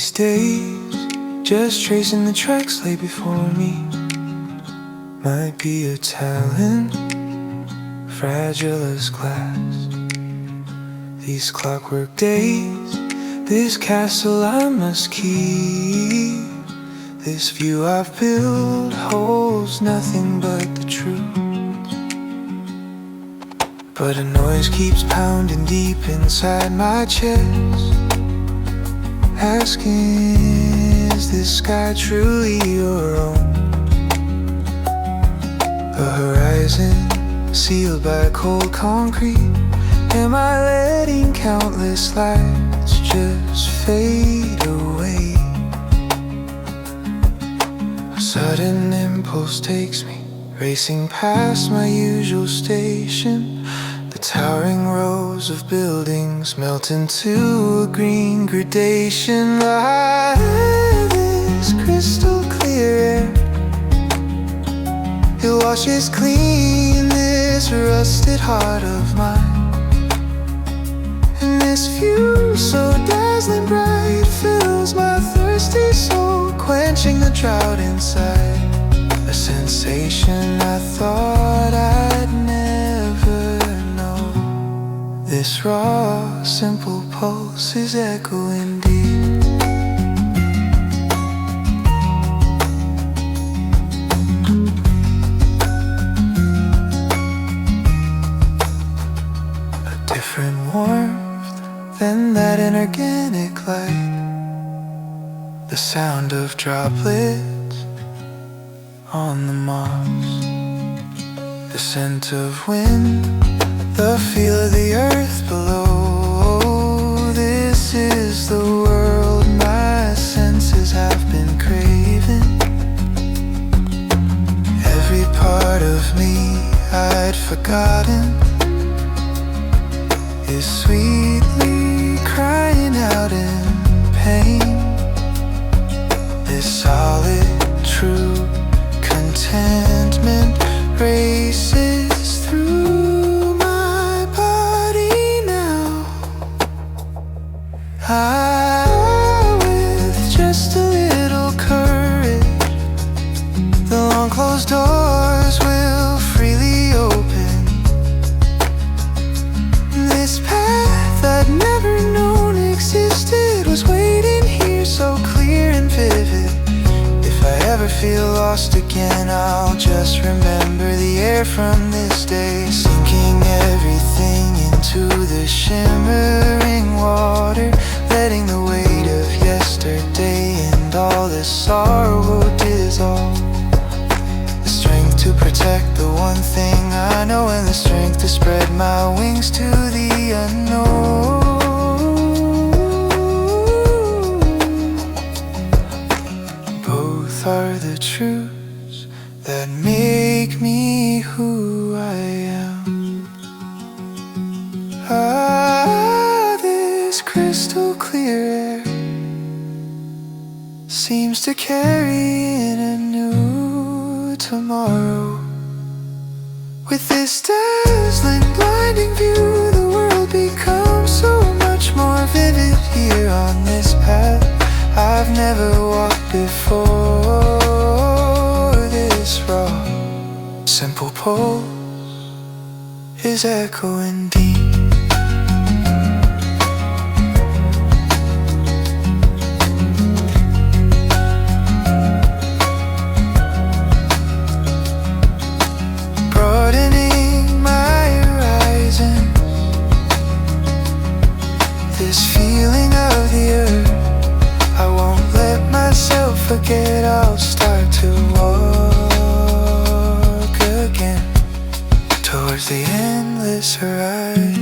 these days, just tracing the tracks lay before me. Might be a talent, fragile as glass. These clockwork days, this castle I must keep. This view I've built holds nothing but the truth. But a noise keeps pounding deep inside my chest, asking, is this sky truly your own? A horizon sealed by cold concrete. Am I letting countless lights just fade away? A sudden impulse takes me racing past my usual station. The towering rows of buildings melt into a green gradation. I have this crystal clear air, it washes clean this rusted heart of mine. And this view so dazzling bright fills my thirsty soul, quenching the drought inside. A sensation I thought I'd never know. This raw, simple pulse is echoing deep. A different warmth than that inorganic light. The sound of droplets on the moss, the scent of wind, the feel of the earth below. This is the world my senses have been craving. Every part of me I'd forgotten is sweetly crying out in pain. This solid, true contentment races through my body now. With just a little courage, the long closed doors will freely open. This path I'd never known existed was waiting here, so clear and vivid. If I ever feel lost again, I'll just remember the air from this day, sinking everything into the shimmering water, letting the weight of yesterday and all the sorrow dissolve. The strength to protect the one thing I know, and the strength to spread my wings to the unknown. Both are the truths that make me who I am. This crystal clear air seems to carry in a new tomorrow. With this dazzling, blinding view, the world becomes so much more vivid here on this path I've never walked before. This raw, simple pulse is echoing deep. Broadening my horizon, this feeling of the earth, I won't let myself forget. I'll start to walk again towards the endless horizon.